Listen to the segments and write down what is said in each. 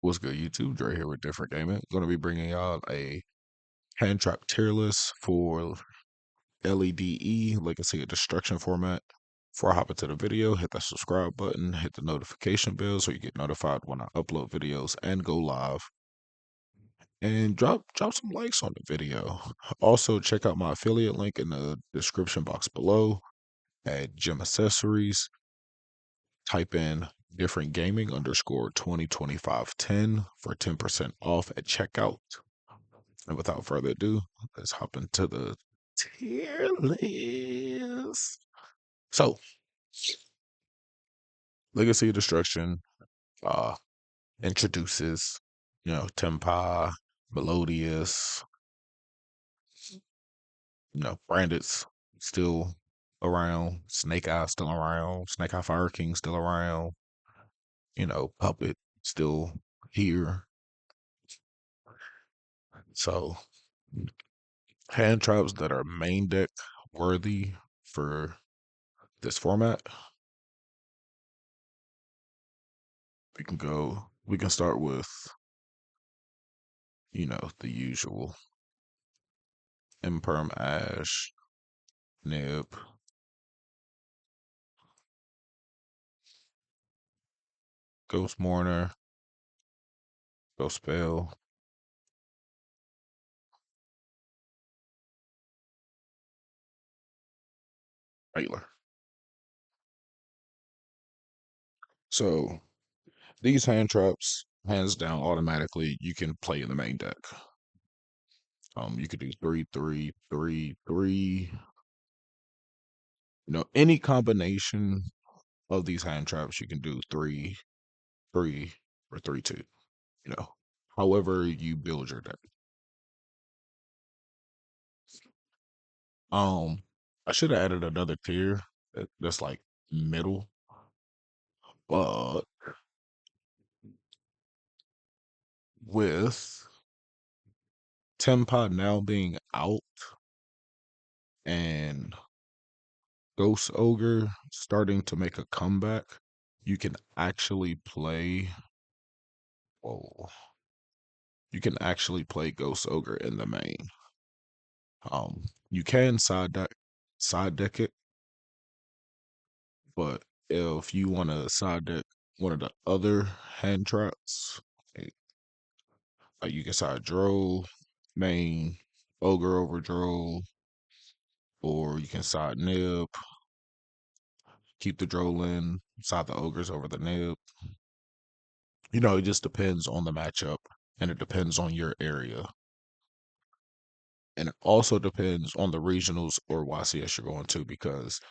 What's good, YouTube? Dre here with Different Gaming. Going to be bringing y'all a hand trap tier list for LEDE Legacy of Destruction format. Before I hop into the video, hit that subscribe button, hit the notification bell so you get notified when I upload videos and go live. And drop some likes on the video. Also, check out my affiliate link in the description box below at Gym Accessories. Type in different gaming underscore 202510 for 10% off at checkout. And without further ado, let's hop into the tier list. So, Legacy of Destruction uh introduces, Tempa, Melodious, Branded's still around, Snake Eye still around, Snake Eye Fire King still around, Puppet still here. So hand traps that are main deck worthy for this format. We can start with, the usual Imperm Ash, Nib, Ghost Mourner, Ghost Spell, Railer. So these hand traps, hands down, automatically you can play in the main deck. You could do 3-3-3-3. Any combination of these hand traps, you can do 3-3 or 3-2. You know, however you build your deck. Um, I should have added another tier that's like middle, but with Tempod now being out and Ghost Ogre starting to make a comeback, you can actually play. Whoa, you can actually play Ghost Ogre in the main. You can side deck it, but if you want to side deck one of the other hand traps, you can side Drow, main, Ogre over Drow, or you can side Nib, keep the Drow in, side the Ogres over the Nib. It just depends on the matchup and it depends on your area. And it also depends on the regionals or YCS you're going to because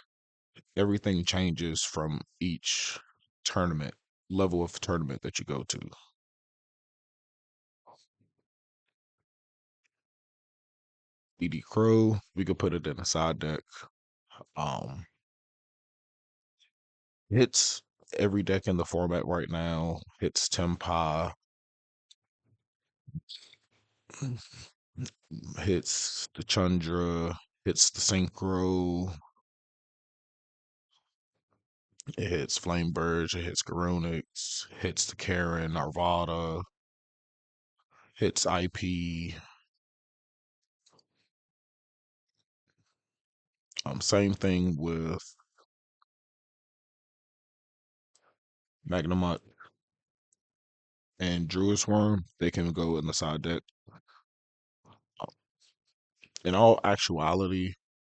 everything changes from each tournament, level of tournament that you go to. DD Crow, we could put it in a side deck. Um, hits every deck in the format right now. Hits Tempa, hits the Chandra, hits the Synchro, it hits Flame Burge, it hits Garunix, hits the Karen, Arvada, hits IP. Same thing with Magnemite and Druid's Worm. They can go in the side deck. In all actuality,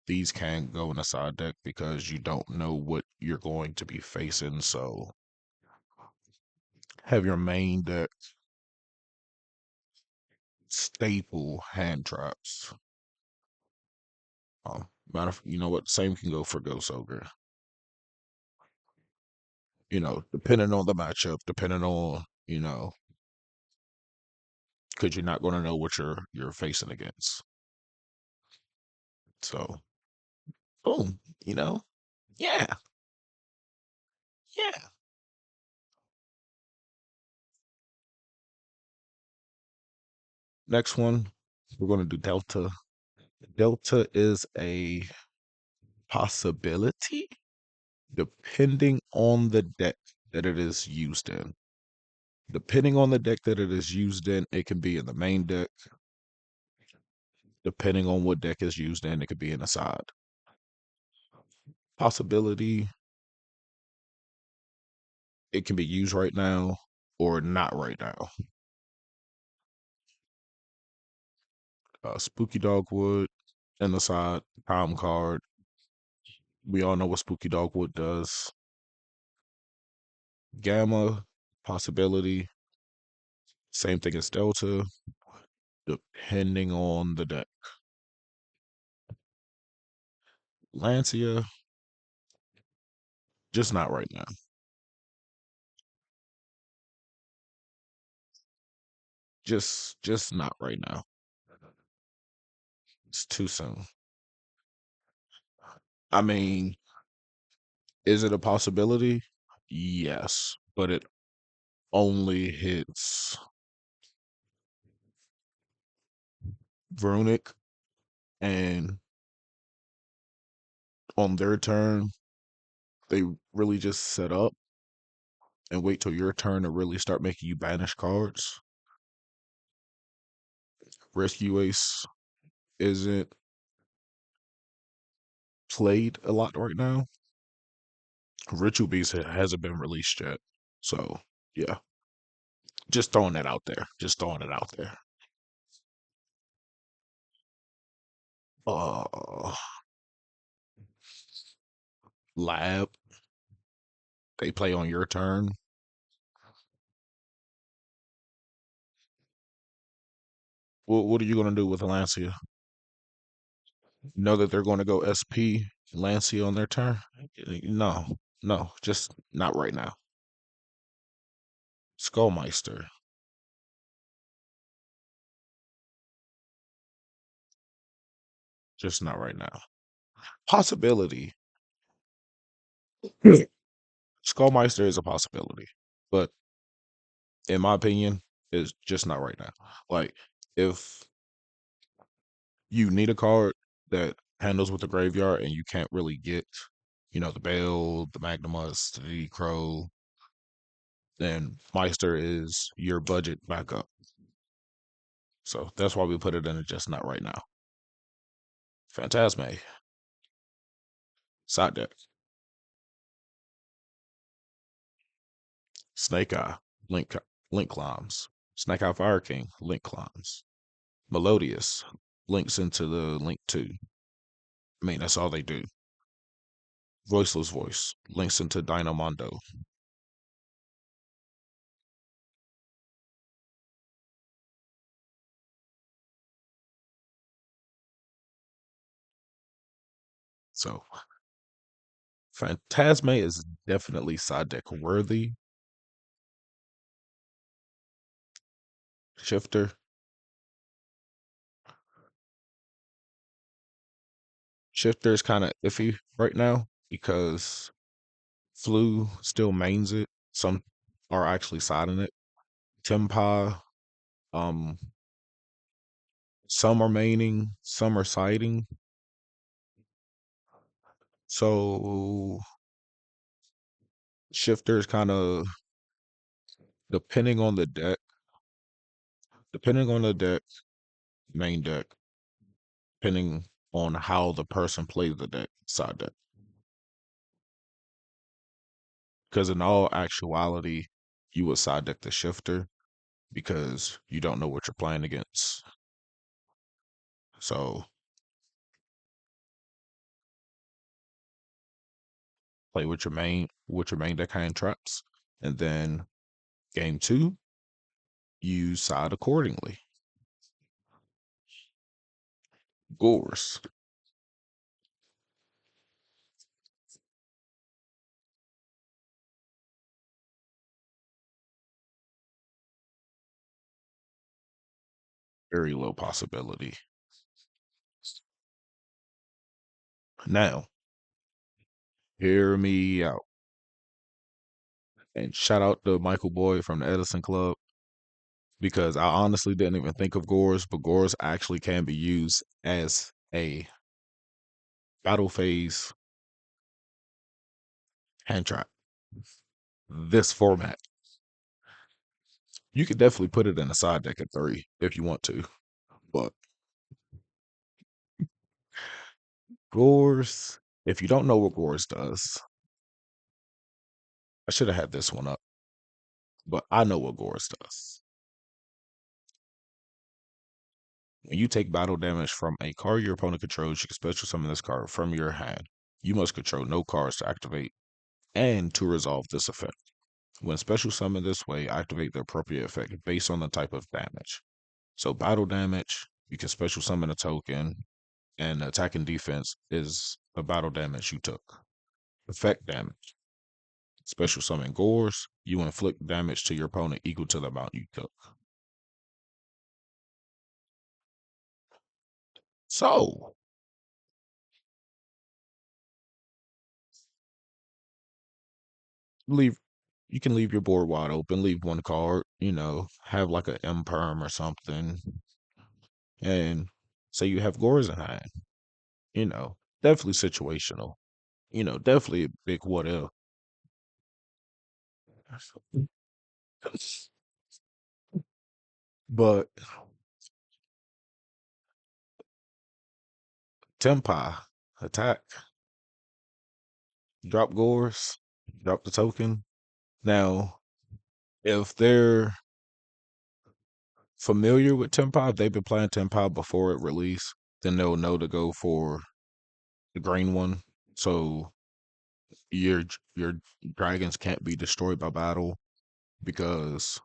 these can go in a side deck because you don't know what you're going to be facing. So have your main deck staple hand traps. You know what? Same can go for Ghost Ogre. Depending on the matchup, depending on, because you're not going to know what you're facing against. So, boom, yeah, yeah. Next one, we're going to do Delta. Delta is a possibility, depending on the deck that it is used in. Depending on the deck that it is used in, it can be in the main deck. Depending on what deck is used in, it could be in the side. Possibility, it can be used right now or not right now. Spooky Dogwood in the side, time card. We all know what Spooky Dogwood does. Gamma, possibility, same thing as Delta, depending on the deck. Lancia, just not right now. Just not right now. It's too soon. I mean, is it a possibility? Yes, but it only hits Verunic, and on their turn, they really just set up and wait till your turn to really start making you banish cards. Rescue Ace isn't played a lot right now. Ritual Beast hasn't been released yet. So, yeah, just throwing that out there. Just throwing it out there. Uh, Lab, they play on your turn. What are you going to do with Lancia? Know that they're going to go SP Lancia on their turn? No, no, just not right now. Skullmeister, just not right now. Possibility. Skullmeister is a possibility, but in my opinion, is just not right now. Like, if you need a card that handles with the graveyard and you can't really get, the Bell, the Magnumus, the Crow, then Meister is your budget backup. So that's why we put it in a just not right now. Phantasme, side deck. Snake Eye, Link climbs. Snake Eye Fire King, Link climbs. Melodious, links into the Link 2. I mean, that's all they do. Voiceless Voice, links into Dynamondo. So Phantasme is definitely side deck worthy. Shifter. Shifter is kind of iffy right now because Flu still mains it. Some are actually siding it. Tempa, um, some are maining, some are siding. So Shifter is kind of depending on the deck, depending on the deck, main deck, depending on how the person plays the deck, side deck. Because in all actuality, you would side deck the Shifter because you don't know what you're playing against. So play with your main deck Handtraps, and then game two, you side accordingly. Gorz, very low possibility. Now, hear me out. And shout out to Michael Boyd from the Edison Club because I honestly didn't even think of Gorz, but Gorz actually can be used as a battle phase hand trap. This format. You could definitely put it in a side deck at 3 if you want to. But Gorz, if you don't know what Gorz does, I should have had this one up, but I know what Gorz does. When you take battle damage from a card your opponent controls, you can special summon this card from your hand. You must control no cards to activate and to resolve this effect. When special summoned this way, activate the appropriate effect based on the type of damage. So battle damage, you can special summon a token, and attack and defense is the battle damage you took. Effect damage. Special summon Gorz, you inflict damage to your opponent equal to the amount you took. So leave you can leave your board wide open, leave one card, have like a imperm or something, and say you have Gorz in hand. Definitely situational. Definitely a big what if. But Tempai, attack, drop Gorz, drop the token. Now, if they're familiar with Tempai, if they've been playing Tempai before it released, then they'll know to go for the green one. So your dragons can't be destroyed by battle because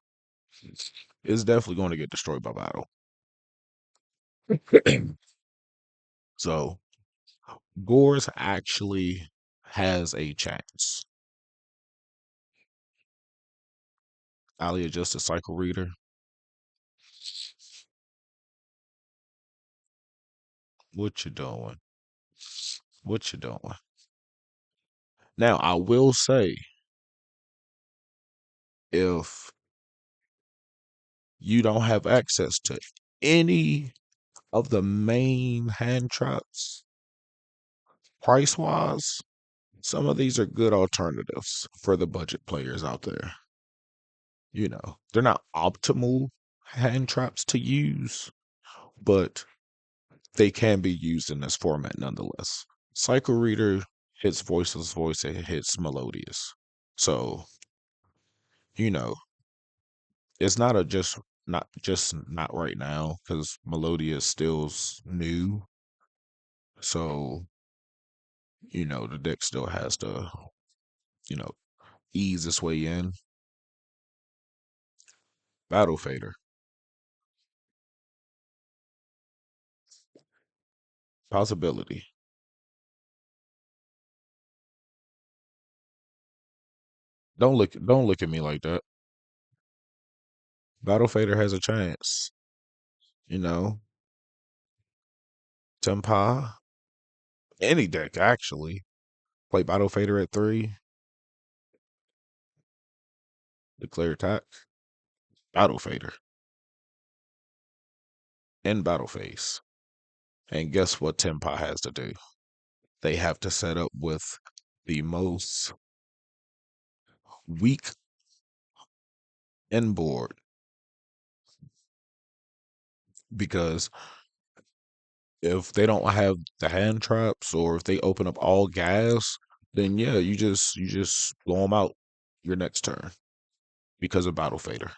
it's definitely going to get destroyed by battle. So Gorz actually has a chance. Ali adjust the cycle reader. What you doing? What you doing? Now I will say, if you don't have access to any of the main hand traps, price wise, some of these are good alternatives for the budget players out there. They're not optimal hand traps to use, but they can be used in this format nonetheless. Cycle Reader hits Voiceless Voice, it hits Melodious. So, you know, it's not a just not right now because Melodious still's new. So, the deck still has to, you know, ease its way in. Battle Fader. Possibility. Don't look at me like that. Battle Fader has a chance. You know, Tempa, any deck actually. Play Battle Fader at 3, declare attack, Battle Fader, end battle phase. And guess what Tempa has to do? They have to set up with the most weak end board because if they don't have the hand traps or if they open up all gas, then yeah, you just blow them out your next turn because of Battle Fader.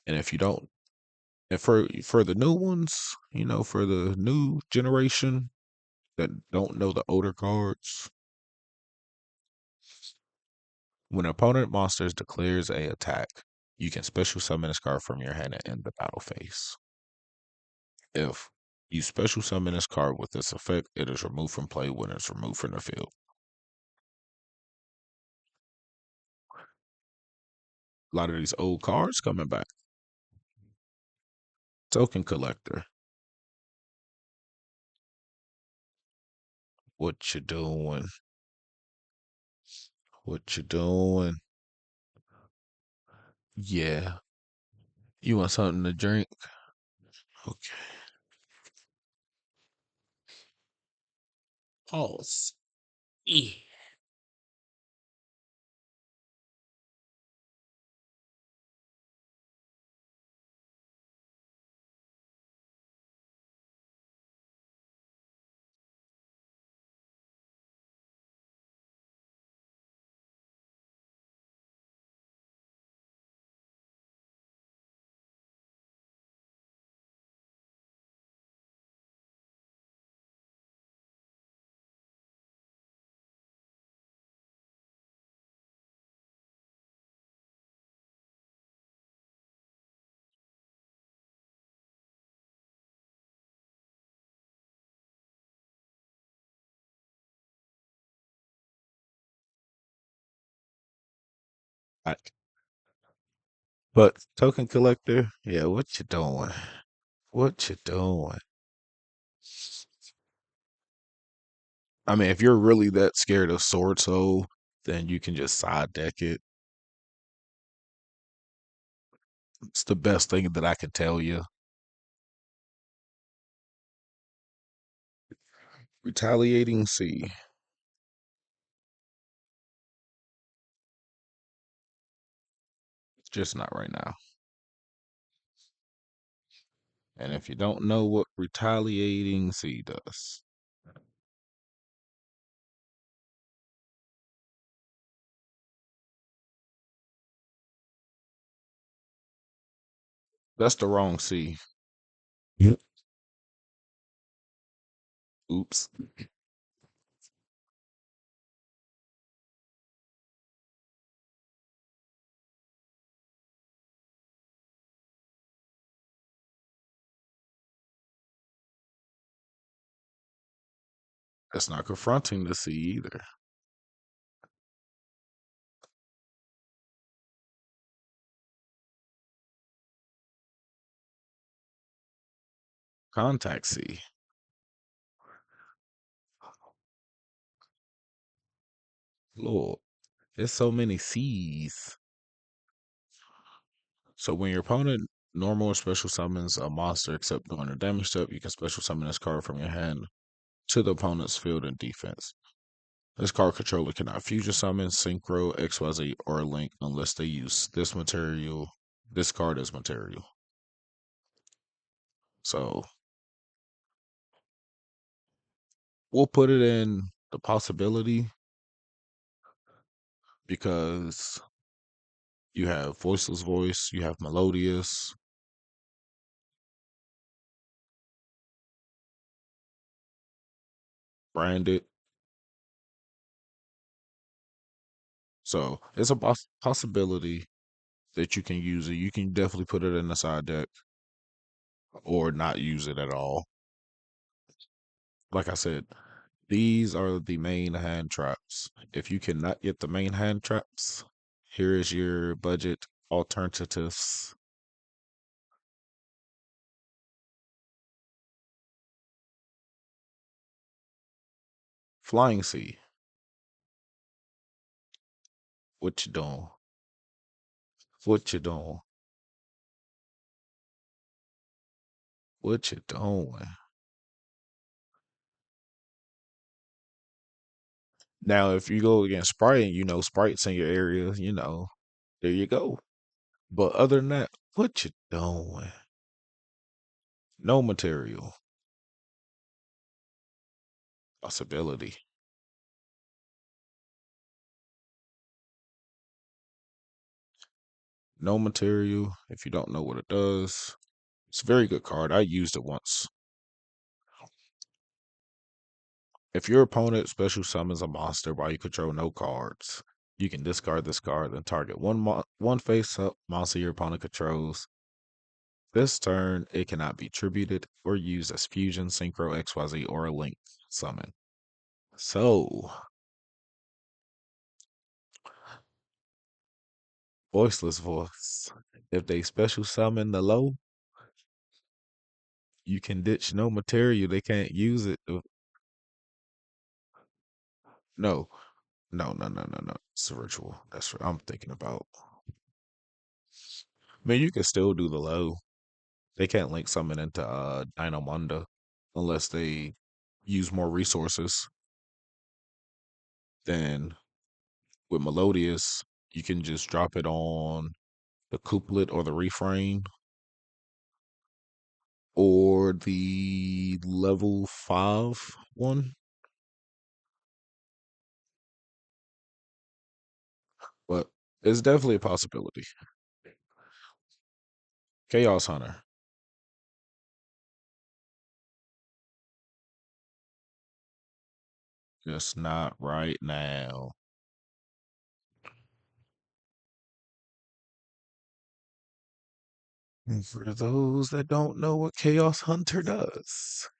And if you don't, and for the new ones, for the new generation that don't know the older cards, when an opponent monsters declares a attack, you can special summon this card from your hand and end the battle phase. If you special summon this card with this effect, it is removed from play when it's removed from the field. A lot of these old cards coming back. Token collector. What you doing? What you doing? Yeah. You want something to drink? Okay. Pause. Eh. I, but token collector, yeah, what you doing? What you doing? I mean, if you're really that scared of Sword Soul, then you can just side deck it. It's the best thing that I can tell you. Retaliating C, just not right now. And if you don't know what retaliating C does, that's the wrong C. Yep. Oops. That's not confronting the C either. Contact C. Lord, there's so many C's. So when your opponent normal or special summons a monster except during a damage step, you can special summon this card from your hand to the opponent's field in defense. This card controller cannot fusion summon, synchro, XYZ, or link unless they use this material. This card is material. So we'll put it in the possibility because you have voiceless voice, you have melodious, branded. So it's a possibility that you can use it. You can definitely put it in the side deck or not use it at all. Like I said, these are the main hand traps. If you cannot get the main hand traps, here is your budget alternatives. Flying Sea. What you doing? What you doing? What you doing? Now, if you go against Sprite and you know Sprite's in your area, there you go. But other than that, what you doing? No material. Possibility. No material. If you don't know what it does, it's a very good card. I used it once. If your opponent special summons a monster while you control no cards, you can discard this card and target one face-up monster your opponent controls. This turn, it cannot be tributed or used as fusion, synchro, XYZ, or a link summon. So, voiceless voice. If they special summon the low, you can ditch no material. They can't use it. No, no. It's a ritual. That's what I'm thinking about. I mean, you can still do the low. They can't link summon into Dynamunda unless they use more resources. Then with Melodious, you can just drop it on the couplet or the refrain or the level 5 one. But it's definitely a possibility. Chaos Hunter. Just not right now. And for those that don't know what Chaos Hunter does,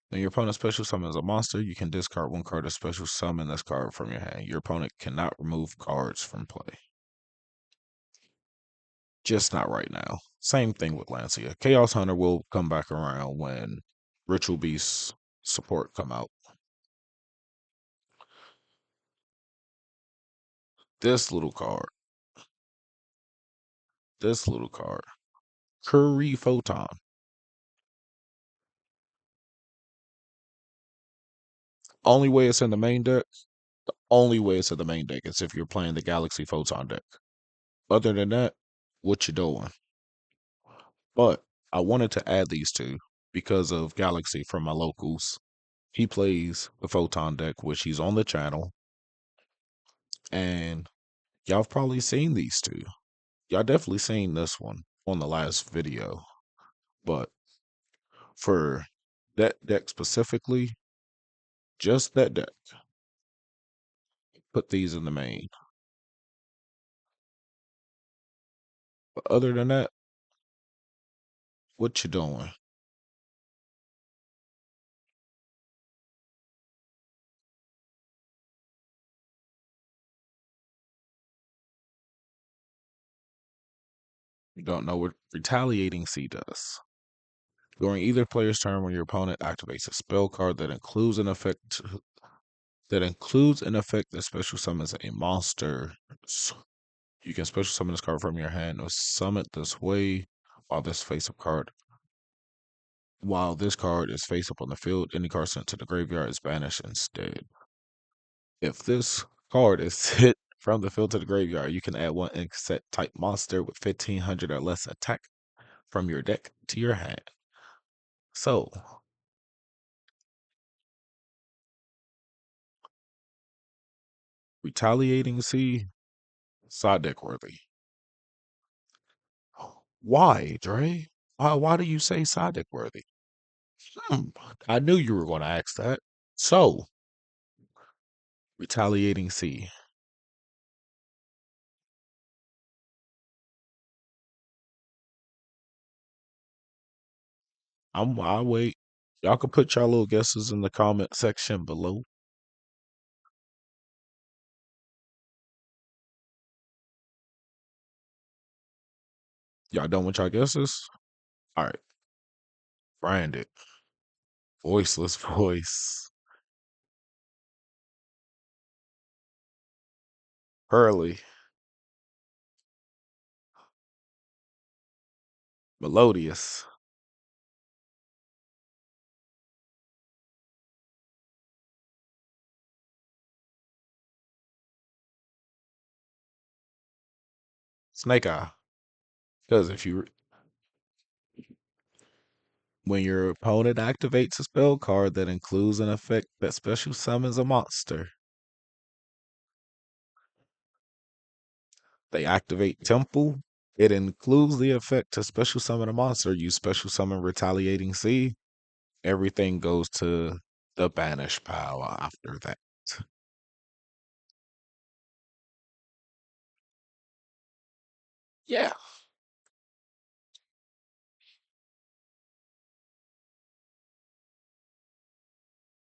When your opponent special summons a monster, you can discard one card to special summon this card from your hand. Your opponent cannot remove cards from play. Just not right now. Same thing with Lancia. Chaos Hunter will come back around when Ritual Beast support come out. This little card. This little card. Curry Photon. Only way it's in the main deck. Only way it's in the main deck is if you're playing the Galaxy Photon deck. Other than that, what you doing? But I wanted to add these two because of Galaxy from my locals. He plays the Photon deck, which he's on the channel, and y'all have probably seen these two. Y'all definitely seen this one on the last video. But for that deck specifically, just that deck, put these in the main. But other than that, what you doing? You don't know what Retaliating C does. During either player's turn, when your opponent activates a spell card that special summons a monster, you can special summon this card from your hand or summon it this way while this card is face up on the field, any card sent to the graveyard is banished instead. If this card is hit from the field to the graveyard, you can add one insect type monster with 1500 or less attack from your deck to your hand. So, Retaliating C, side deck worthy. Why, Dre? Why do you say side deck worthy? Hmm, I knew you were going to ask that. So, Retaliating C. I'll wait. Y'all can put y'all little guesses in the comment section below. Y'all done with y'all guesses? All right. Branded. Voiceless voice. Hurley. Melodious. Snake Eye. Because when your opponent activates a spell card that includes an effect that special summons a monster, they activate Temple. It includes the effect to special summon a monster. You special summon Retaliating C. Everything goes to the banish pile after that. Yeah.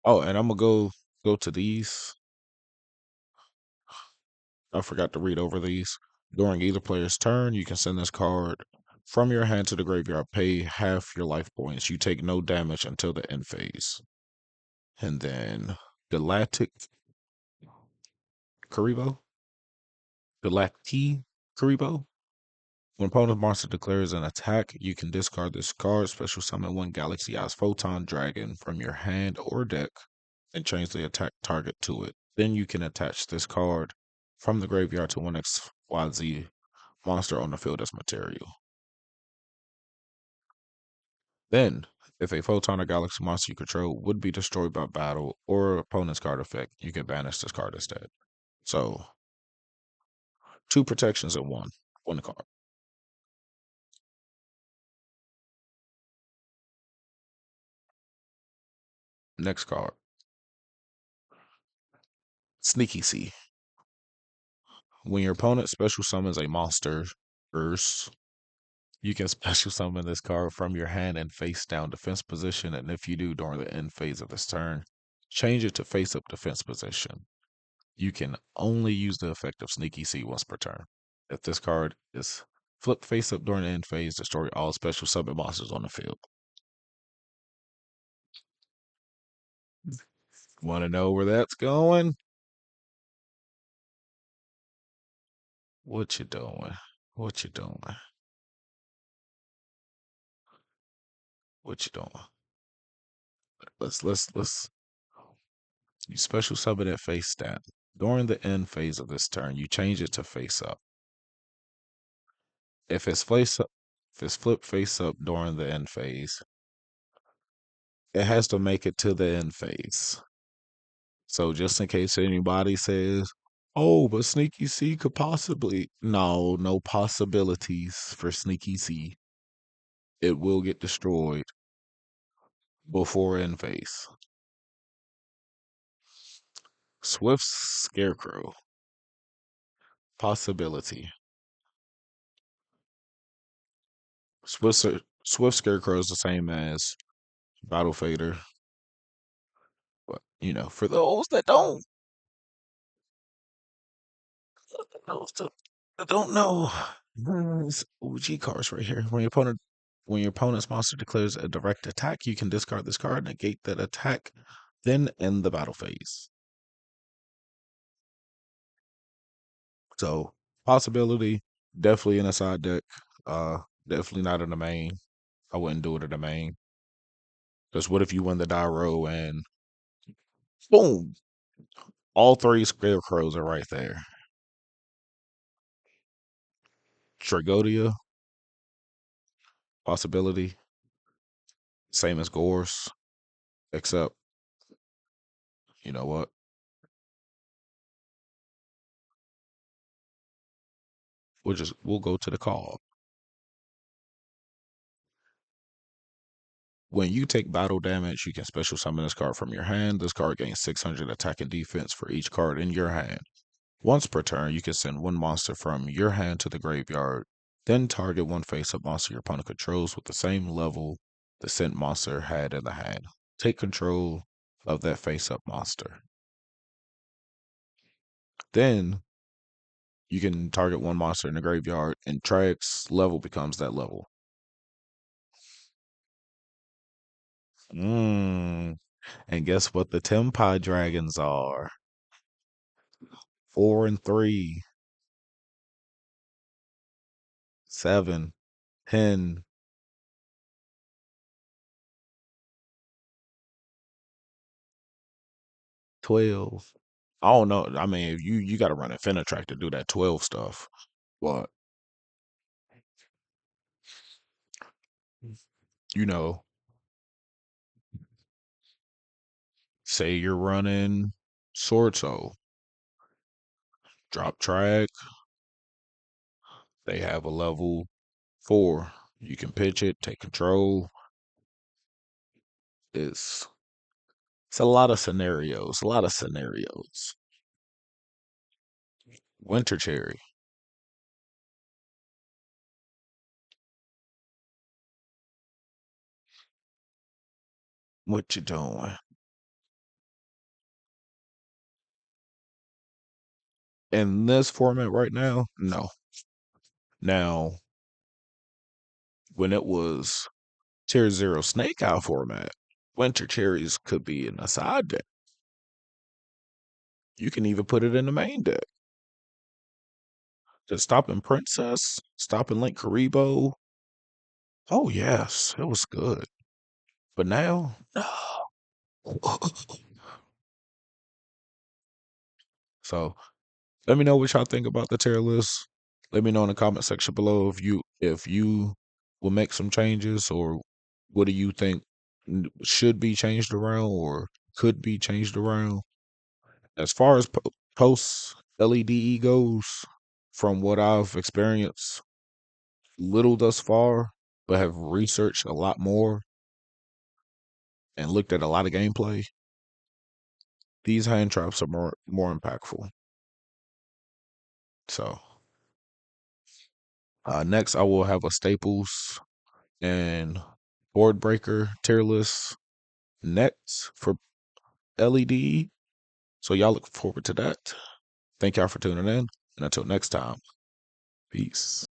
Oh, and I'm gonna go to these. I forgot to read over these. During either player's turn, you can send this card from your hand to the graveyard. Pay half your life points. You take no damage until the end phase. And then Galactic Karibo. Galacti Karibo. When opponent monster declares an attack, you can discard this card, special summon one Galaxy Eyes Photon Dragon from your hand or deck, and change the attack target to it. Then you can attach this card from the graveyard to one XYZ monster on the field as material. Then, if a Photon or Galaxy monster you control would be destroyed by battle or opponent's card effect, you can banish this card instead. So, two protections in one card. Next card, Sneaky C. When your opponent special summons a monster, Gorz, You can special summon this card from your hand in face down defense position, and if you do during the end phase of this turn, change it to face up defense position. You can only use the effect of Sneaky C once per turn. If this card is flipped face up during the end phase, destroy all special summon monsters on the field. Want to know where that's going? What you doing? What you doing? What you doing? Let's you special summon it face down. During the end phase of this turn, you change it to face up. If it's face up, if it's flipped face up during the end phase, it has to make it to the end phase. So just in case anybody says, "Oh, but Sneaky C could possibly," no possibilities for Sneaky C. It will get destroyed before end phase. Swift Scarecrow possibility. Swift Scarecrow is the same as Battle Fader, but for those those that don't know, there's OG cards right here. When your opponent's monster declares a direct attack, you can discard this card, negate that attack, then end the battle phase. So possibility, definitely in a side deck. Definitely not in the main. I wouldn't do it in the main. Because what if you win the die roll and boom, all three scarecrows are right there. Tragodia, possibility, same as Gorz, except you know what? We'll go to the call. When you take battle damage, you can special summon this card from your hand. This card gains 600 attack and defense for each card in your hand. Once per turn, you can send one monster from your hand to the graveyard, then target one face-up monster your opponent controls with the same level the sent monster had in the hand. Take control of that face-up monster. Then you can target one monster in the graveyard, and Trag's level becomes that level. And guess what the Tempai Dragons are? 4 and 3, 7, 10, 12. I don't know. I mean, you got to run Infinitrack to do that 12 stuff. But you know, say you're running Sword Soul, drop track, they have a level 4. You can pitch it, take control. It's it's a lot of scenarios, a lot of scenarios. Winter Cherry. What you doing? In this format right now, no. Now, when it was Tier 0 Snake Eye format, Winter Cherries could be in a side deck. You can even put it in the main deck. Just stopping Princess, stopping Link Karibo. Oh yes, it was good. But now, no. So let me know what y'all think about the tier list. Let me know in the comment section below if you will make some changes, or what do you think should be changed around or could be changed around. As far as post LEDE goes, from what I've experienced, little thus far, but have researched a lot more and looked at a lot of gameplay, these hand traps are more impactful. So Next, I will have a Staples and board breaker tier list next for LED. So y'all look forward to that. Thank y'all for tuning in. And until next time, peace.